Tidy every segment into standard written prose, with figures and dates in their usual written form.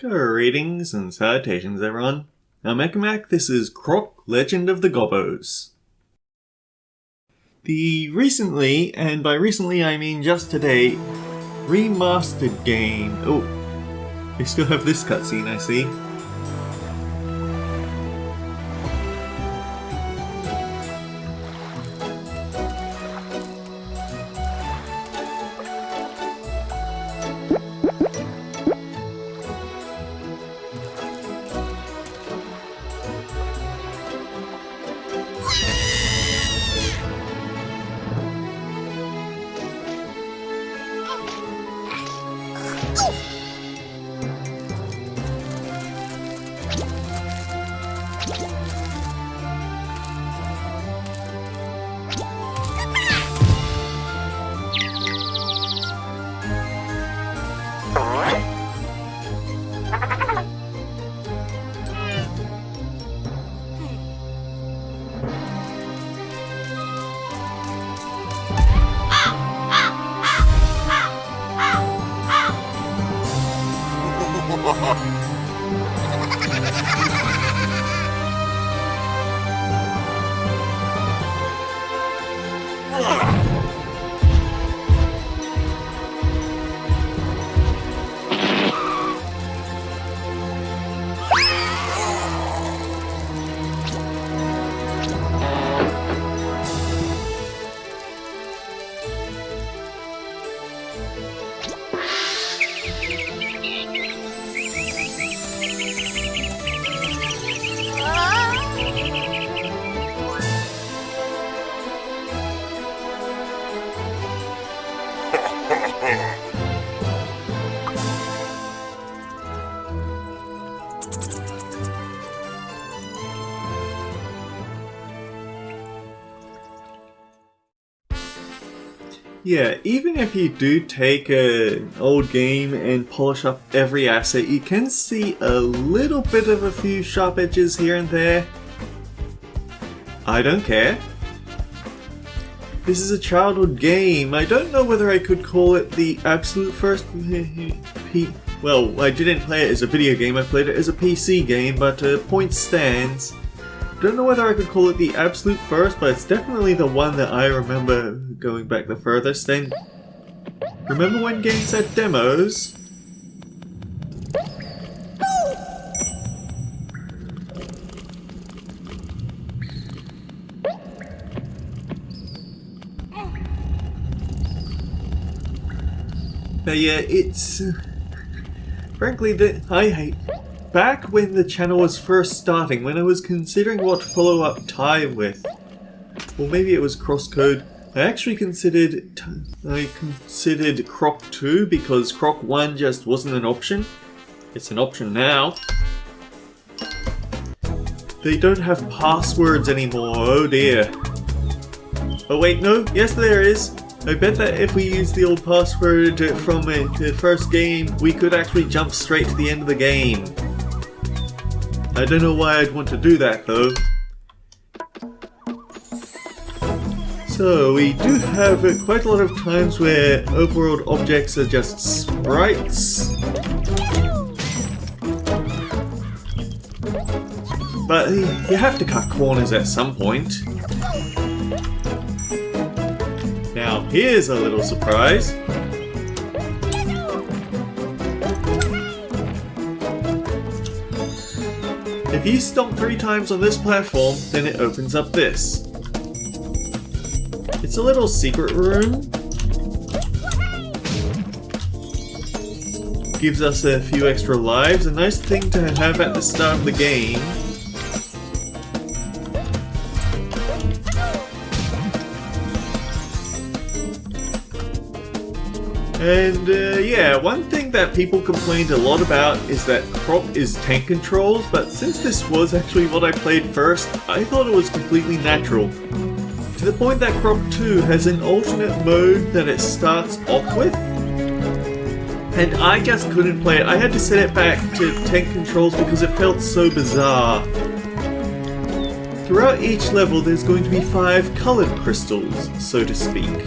Greetings and salutations, everyone. I'm Ekamac, this is Croc, Legend of the Gobbos. The recently, and by recently I mean just today, remastered game. Oh, they still have this cutscene, I see. Yeah, even if you do take an old game and polish up every asset, you can see a little bit of a few sharp edges here and there. I don't care. This is a childhood game. I don't know whether I could call it the absolute first well, I didn't play it as a video game, I played it as a PC game, but point stands. Don't know whether I could call it the absolute first, but it's definitely the one that I remember going back the furthest. And remember when games had demos? But yeah, it's frankly I hate. Back when the channel was first starting, when I was considering what to follow up Time with, or maybe it was Crosscode, I actually considered Croc 2 because Croc 1 just wasn't an option. It's an option now. They don't have passwords anymore, oh dear. Oh wait, no, yes there is. I bet that if we use the old password from the first game, we could actually jump straight to the end of the game. I don't know why I'd want to do that though. So we do have quite a lot of times where overworld objects are just sprites. But you have to cut corners at some point. Now here's a little surprise. If you stomp 3 times on this platform, then it opens up this. It's a little secret room. Gives us a few extra lives, a nice thing to have at the start of the game. And yeah, one thing that people complained a lot about is that Croc is tank controls, but since this was actually what I played first, I thought it was completely natural. To the point that Croc 2 has an alternate mode that it starts off with, and I just couldn't play it. I had to set it back to tank controls because it felt so bizarre. Throughout each level there's going to be 5 colored crystals, so to speak.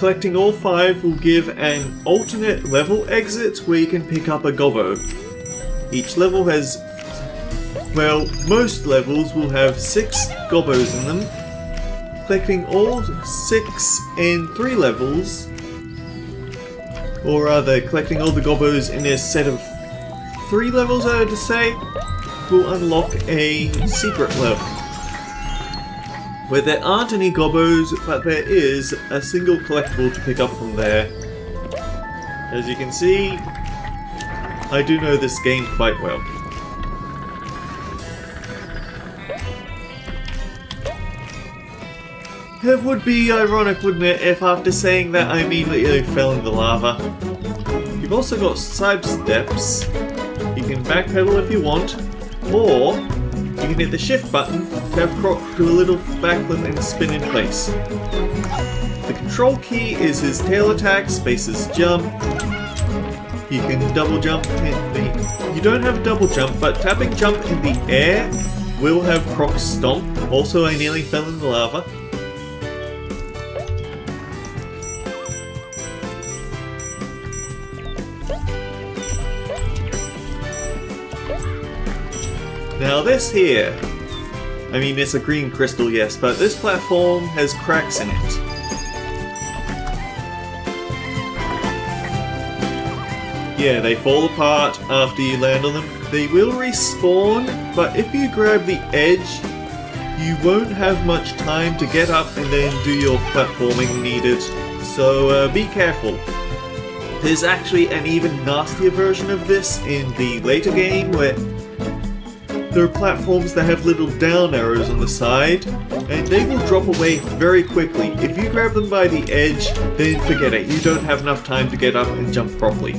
collecting all 5 will give an alternate level exit where you can pick up a Gobbo. Each level has, well, most levels will have 6 Gobbos in them. Collecting all 6 in 3 levels, or rather collecting all the Gobbos in a set of 3 levels, I would say, will unlock a secret level where there aren't any Gobbos, but there is a single collectible to pick up from there. As you can see, I do know this game quite well. It would be ironic, wouldn't it, if after saying that I immediately fell in the lava. You've also got side steps. You can backpedal if you want, or you can hit the shift button to have Croc do a little backflip and spin in place. The control key is his tail attack, spaces jump. You can double jump in the... You don't have a double jump, but tapping jump in the air will have Croc stomp. Also, I nearly fell in the lava. Now this here, I mean it's a green crystal, yes, but this platform has cracks in it. Yeah, they fall apart after you land on them. They will respawn, but if you grab the edge, you won't have much time to get up and then do your platforming needed, so be careful. There's actually an even nastier version of this in the later game where there are platforms that have little down arrows on the side, and they will drop away very quickly. If you grab them by the edge, then forget it. You don't have enough time to get up and jump properly.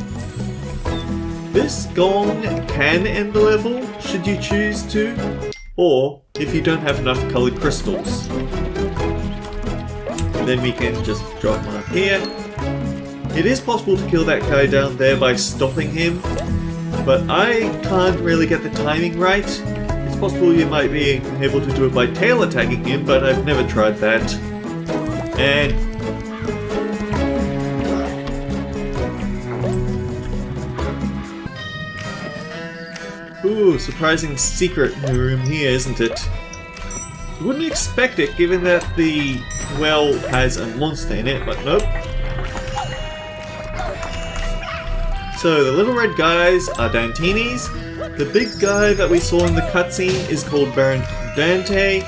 This gong can end the level, should you choose to, or if you don't have enough colored crystals. Then we can just drop them up here. It is possible to kill that guy down there by stopping him, but I can't really get the timing right. It's possible you might be able to do it by tail attacking him, but I've never tried that. And... ooh, surprising secret room here, isn't it? You wouldn't expect it given that the well has a monster in it, but nope. So the little red guys are Dantinis. The big guy that we saw in the cutscene is called Baron Dante.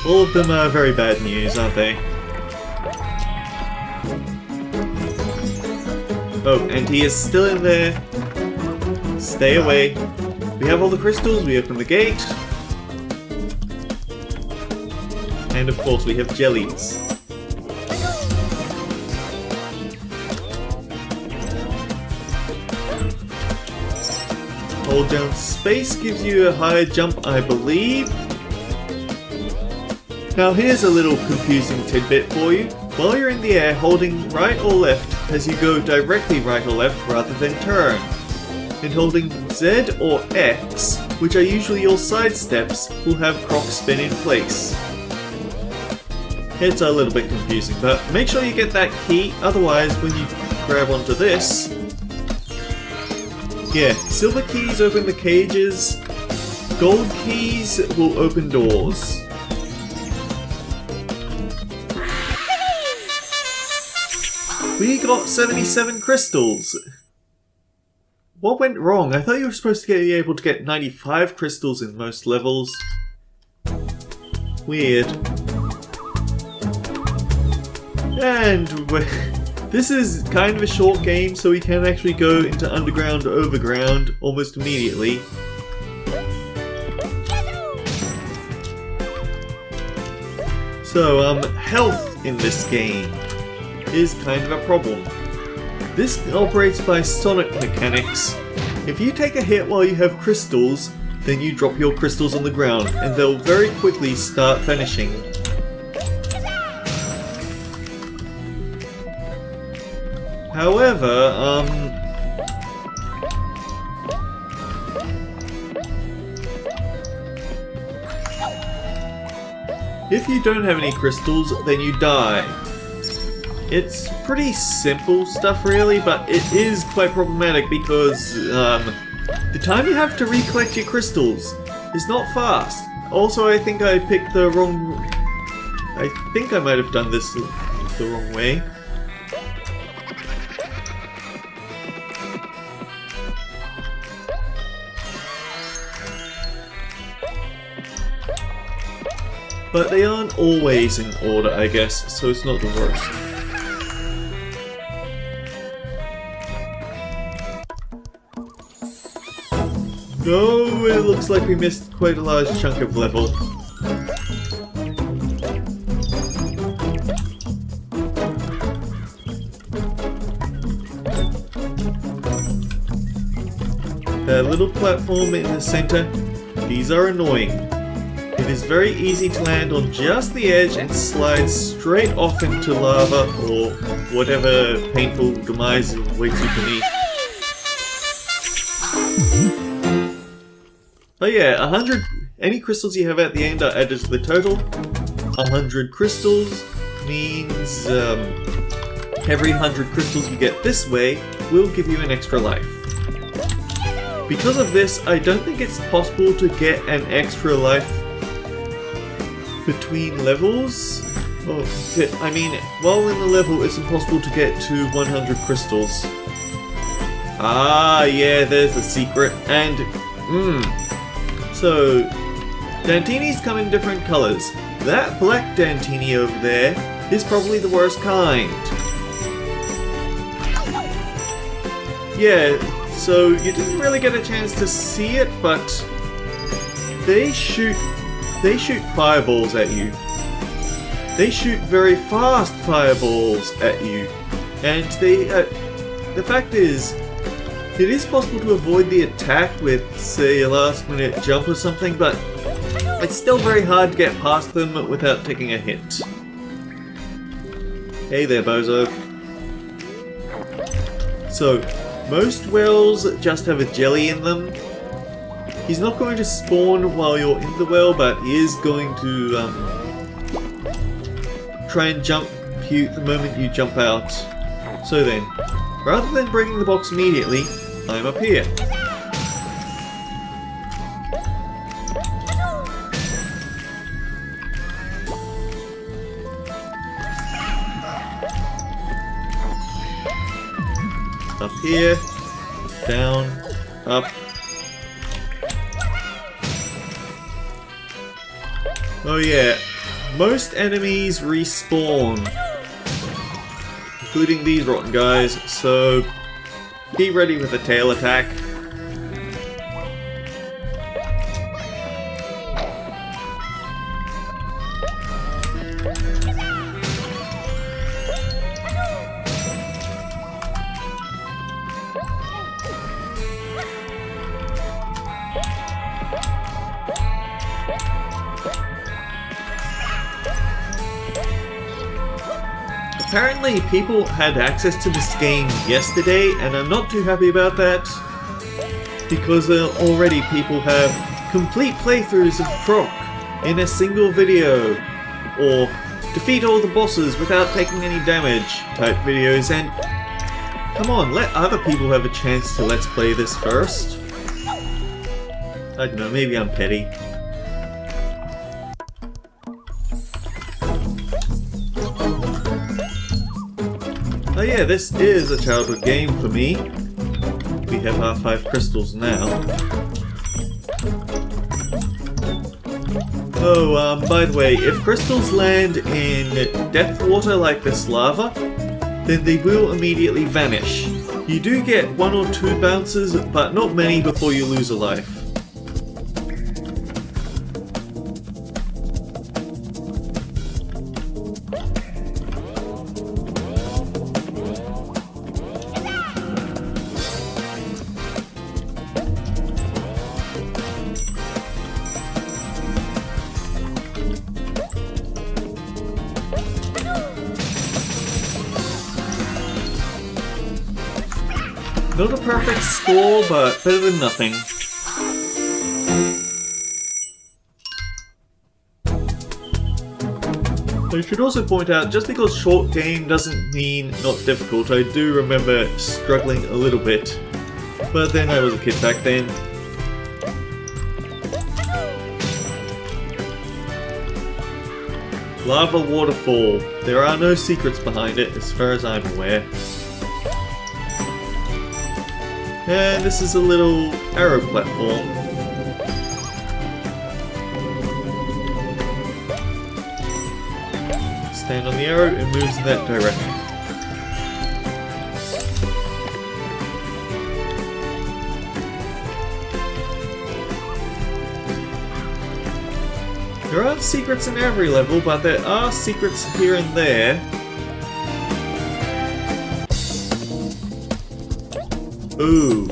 All of them are very bad news, aren't they? Oh, and he is still in there. Stay away. We have all the crystals, we open the gate. And of course we have jellies. Hold down space gives you a higher jump, I believe. Now here's a little confusing tidbit for you. While you're in the air, holding right or left as you go directly right or left rather than turn. And holding Z or X, which are usually your side steps, will have Croc spin in place. It's a little bit confusing, but make sure you get that key, otherwise when you grab onto this... yeah, silver keys open the cages, gold keys will open doors. We got 77 crystals! What went wrong? I thought you were supposed to be able to get 95 crystals in most levels. Weird. And this is kind of a short game, so we can actually go into underground to overground almost immediately. So, health in this game is kind of a problem. This operates by sonic mechanics. If you take a hit while you have crystals, then you drop your crystals on the ground, and they'll very quickly start vanishing. However, if you don't have any crystals, then you die. It's pretty simple stuff really, but it is quite problematic because the time you have to recollect your crystals is not fast. Also, I think I picked the wrong... I think I might have done this the wrong way. But they aren't always in order, I guess, so it's not the worst. No, it looks like we missed quite a large chunk of level. That little platform in the center, these are annoying. It is very easy to land on just the edge and slide straight off into lava or whatever painful demise awaits you beneath. Oh yeah, 100... Any crystals you have at the end are added to the total. 100 crystals means every 100 crystals you get this way will give you an extra life. Because of this, I don't think it's possible to get an extra life between levels. Oh, I mean, while in the level, it's impossible to get to 100 crystals. Ah, yeah, there's the secret. And, so, Dantinis come in different colors. That black Dantini over there is probably the worst kind. Yeah, so you didn't really get a chance to see it, but they shoot fireballs at you. They shoot very fast fireballs at you. And they, the fact is, it is possible to avoid the attack with, say, a last minute jump or something, but it's still very hard to get past them without taking a hit. Hey there, bozo. So, most wells just have a jelly in them. He's not going to spawn while you're in the well, but he is going to try and jump you the moment you jump out. So then, rather than breaking the box immediately, I'm up here. Up here, down, up. Oh yeah, most enemies respawn, including these rotten guys, so be ready with a tail attack. Apparently people had access to this game yesterday, and I'm not too happy about that, because already people have complete playthroughs of Croc in a single video, or defeat all the bosses without taking any damage type videos, and come on, let other people have a chance to let's play this first. I don't know, maybe I'm petty. Oh yeah, this is a childhood game for me. We have our 5 crystals now. Oh, by the way, if crystals land in depth water like this lava, then they will immediately vanish. You do get 1 or 2 bounces, but not many before you lose a life. Not a perfect score, but better than nothing. Oh I should also point out, just because short game doesn't mean not difficult. I do remember struggling a little bit, but then I was a kid back then. Lava waterfall. There are no secrets behind it, as far as I'm aware. And this is a little arrow platform. Stand on the arrow, it moves in that direction. There aren't secrets in every level, but there are secrets here and there. Ooh.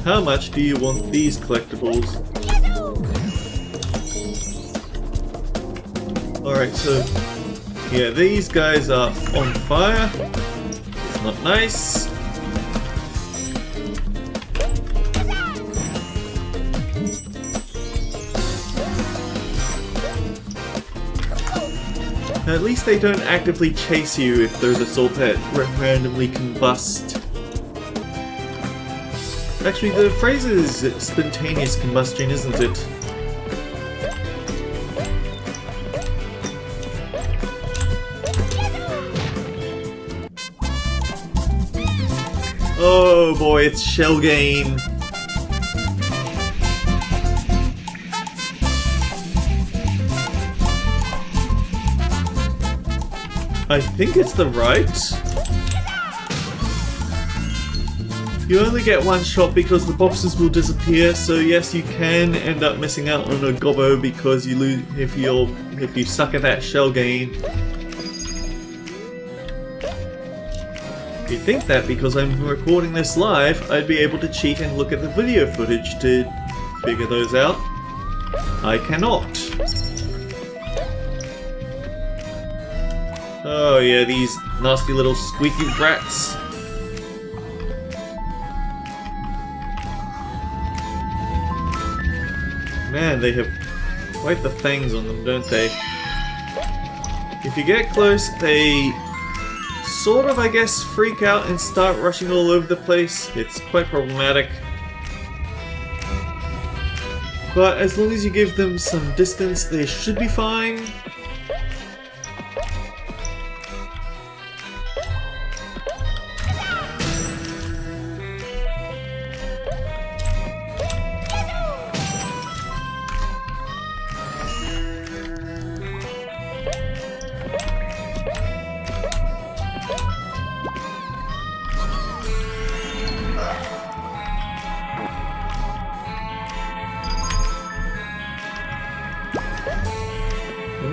How much do you want these collectibles? Alright, so yeah, these guys are on fire. It's not nice. At least they don't actively chase you if there's a salt that randomly combust. Actually, the phrase is spontaneous combustion, isn't it? Oh boy, it's shell game. I think it's the right. You only get one shot because the boxes will disappear, so yes, you can end up missing out on a gobbo because you lose if you suck at that shell game. You'd think that because I'm recording this live, I'd be able to cheat and look at the video footage to figure those out. I cannot. Oh yeah, these nasty little squeaky brats. Man, they have quite the fangs on them, don't they? If you get close, they sort of, I guess, freak out and start rushing all over the place. It's quite problematic. But as long as you give them some distance, they should be fine.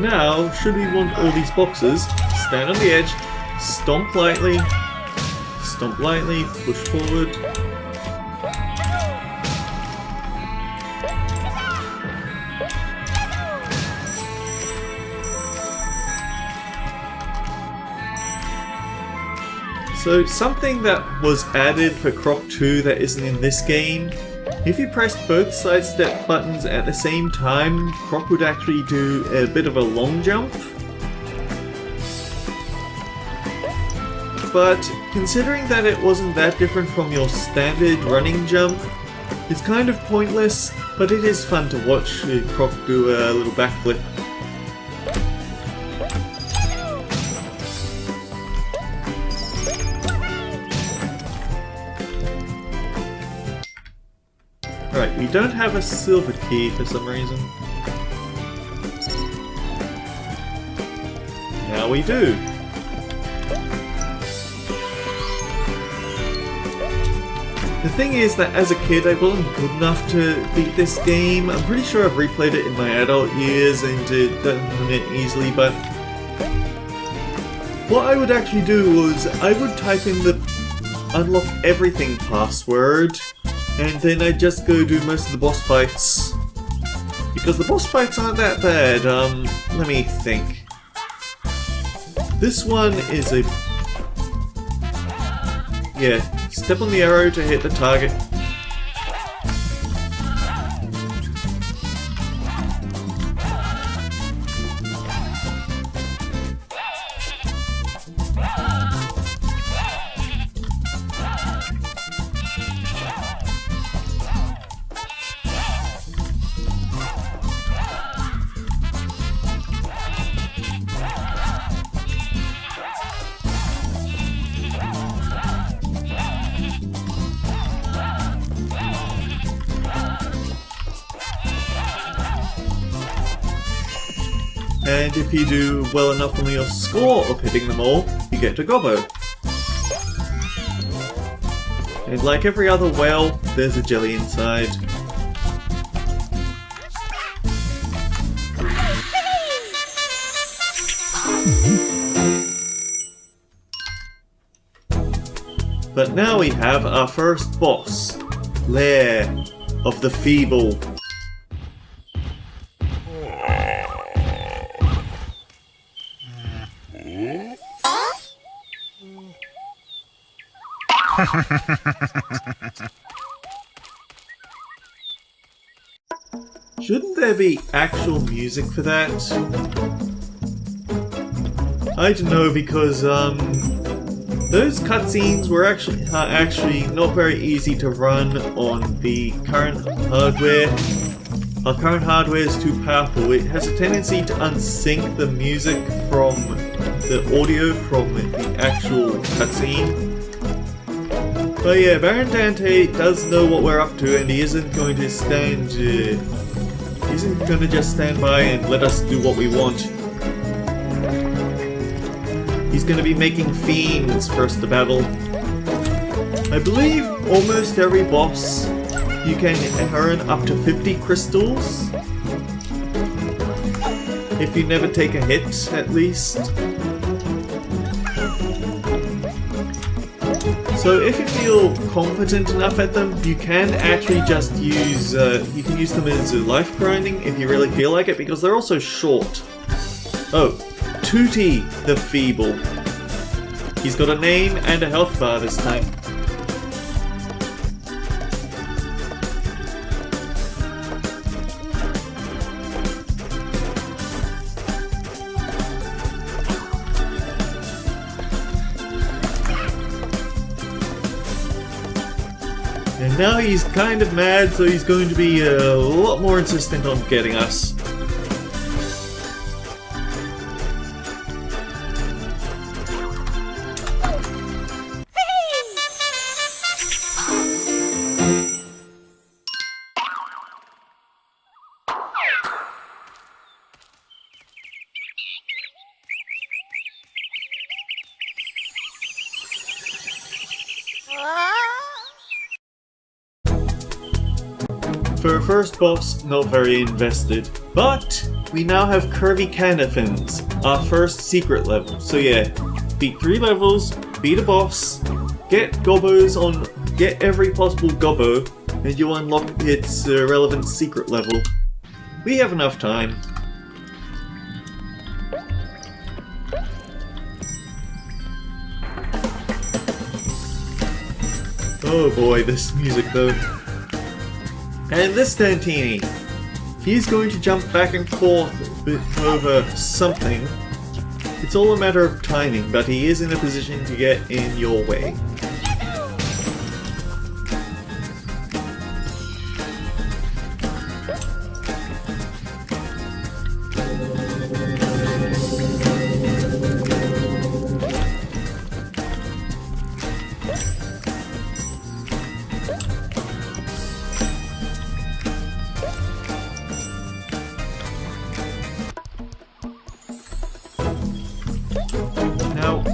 Now, should we want all these boxes, stand on the edge, stomp lightly, push forward. So something that was added for Croc 2 that isn't in this game, if you pressed both sidestep buttons at the same time, Croc would actually do a bit of a long jump. But considering that it wasn't that different from your standard running jump, it's kind of pointless, but it is fun to watch Croc do a little backflip. Right, we don't have a silver key for some reason. Now we do. The thing is that as a kid I wasn't good enough to beat this game. I'm pretty sure I've replayed it in my adult years and done it easily, but what I would actually do was I would type in the unlock everything password, and then I'd just go do most of the boss fights. Because the boss fights aren't that bad. Let me think. This one is a... yeah, step on the arrow to hit the target. And if you do well enough on your score of hitting them all, you get a Gobbo. And like every other whale, there's a jelly inside. But now we have our first boss, Lair of the Feeble. Shouldn't there be actual music for that? I don't know, because those cutscenes were actually not very easy to run on the current hardware. Our current hardware is too powerful. It has a tendency to unsync the music from the audio from the actual cutscene. But yeah, Baron Dante does know what we're up to, and he isn't going to just stand by and let us do what we want. He's going to be making fiends first to battle. I believe almost every boss you can earn up to 50 crystals. If you never take a hit, at least. So if you feel confident enough at them, you can actually just use them as life grinding if you really feel like it, because they're also short. Oh, Tooty the Feeble. He's got a name and a health bar this time. And now he's kind of mad, so he's going to be a lot more insistent on getting us. For a first boss, not very invested. But we now have Curvy Canafins, our first secret level. So yeah, beat 3 levels, beat a boss, get every possible Gobbo, and you'll unlock its relevant secret level. We have enough time. Oh boy, this music though. And this Dantini, he's going to jump back and forth over something. It's all a matter of timing, but he is in a position to get in your way.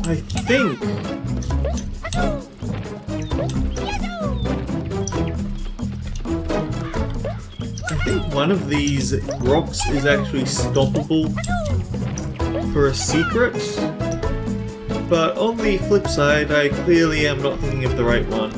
I think one of these rocks is actually stoppable for a secret, but on the flip side, I clearly am not thinking of the right one.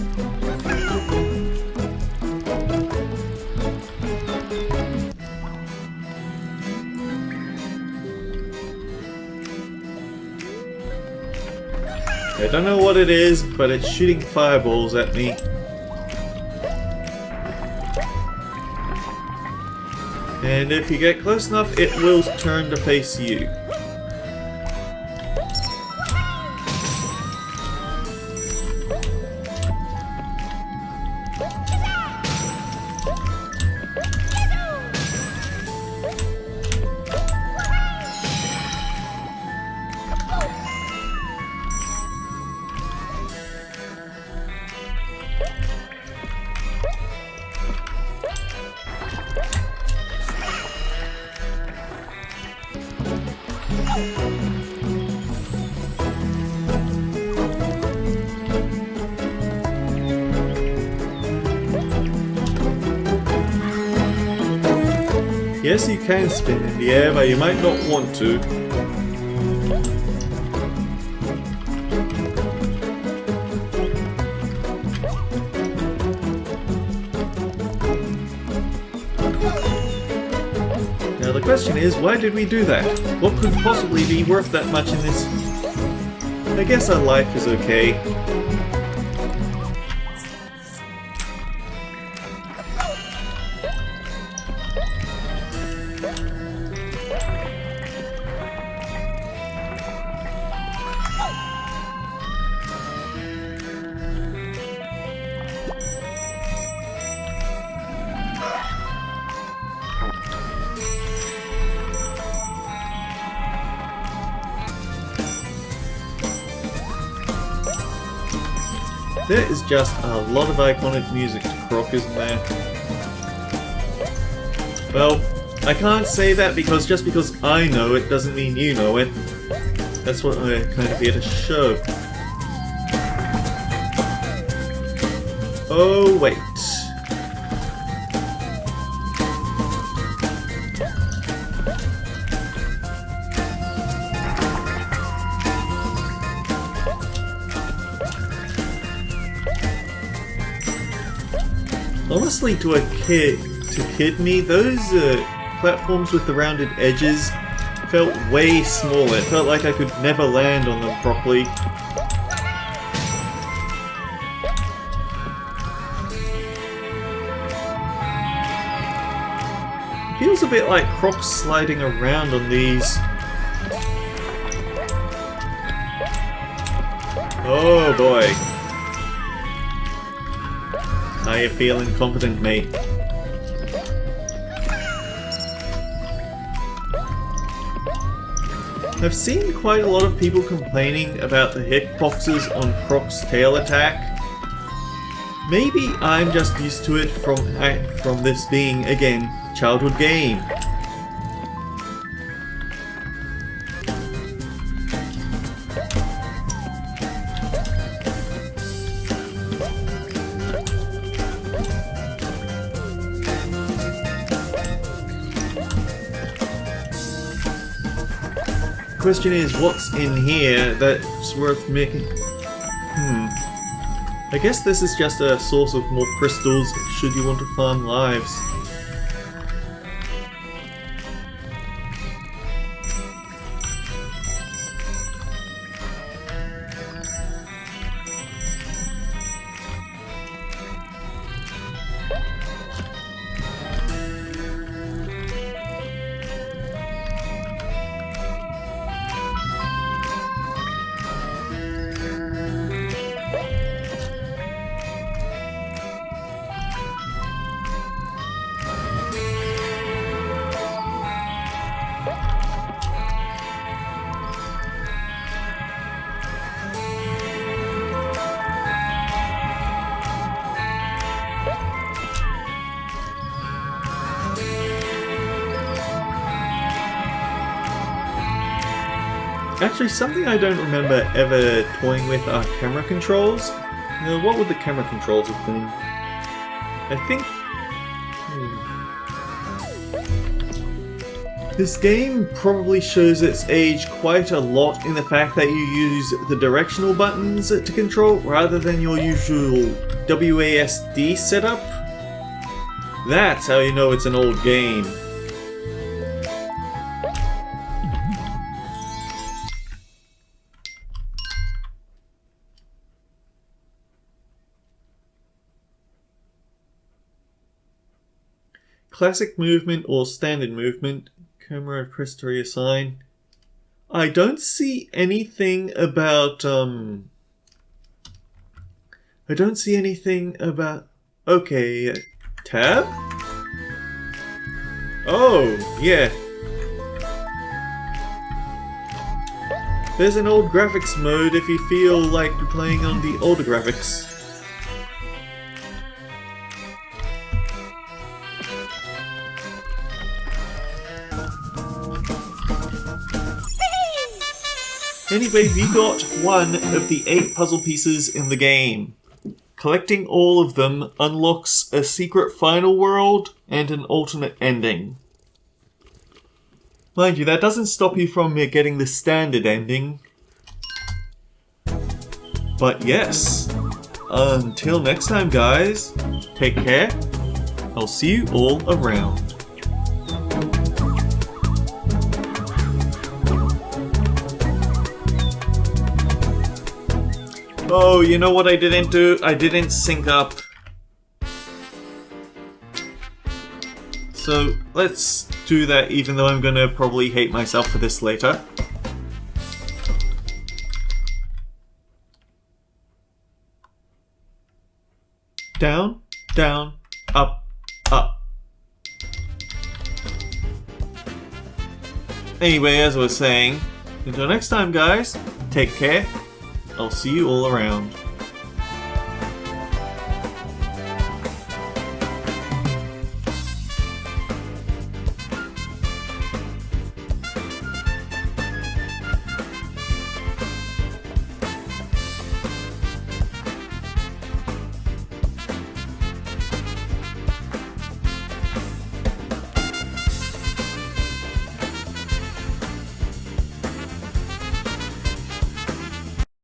I don't know what it is, but it's shooting fireballs at me. And if you get close enough, it will turn to face you. Yes, you can spin in the air, but you might not want to. Now the question is, why did we do that? What could possibly be worth that much in this? I guess our life is okay. There is just a lot of iconic music to Croc, isn't there? Well, I can't say that because just because I know it doesn't mean you know it. That's what I'm kind of here to show. Oh, wait. Honestly, to kid me, those platforms with the rounded edges felt way smaller. It felt like I could never land on them properly. Feels a bit like Croc sliding around on these. Oh boy. Are you feeling confident, mate? I've seen quite a lot of people complaining about the hitboxes on Croc's tail attack. Maybe I'm just used to it from this being, again, childhood game. The question is, what's in here that's worth making? I guess this is just a source of more crystals should you want to farm lives. Actually, something I don't remember ever toying with are camera controls. Now, what would the camera controls have been? I think... This game probably shows its age quite a lot in the fact that you use the directional buttons to control rather than your usual WASD setup. That's how you know it's an old game. Classic movement or standard movement. Camera press to reassign. I don't see anything about I don't see anything about okay, tab? Oh, yeah. There's an old graphics mode if you feel like you're playing on the older graphics. Anyway, we got one of the 8 puzzle pieces in the game. Collecting all of them unlocks a secret final world and an alternate ending. Mind you, that doesn't stop you from getting the standard ending. But yes, until next time guys, take care. I'll see you all around. Oh, you know what I didn't do? I didn't sync up. So let's do that, even though I'm gonna probably hate myself for this later. Down, down, up, up. Anyway, as I was saying, until next time guys, take care. I'll see you all around.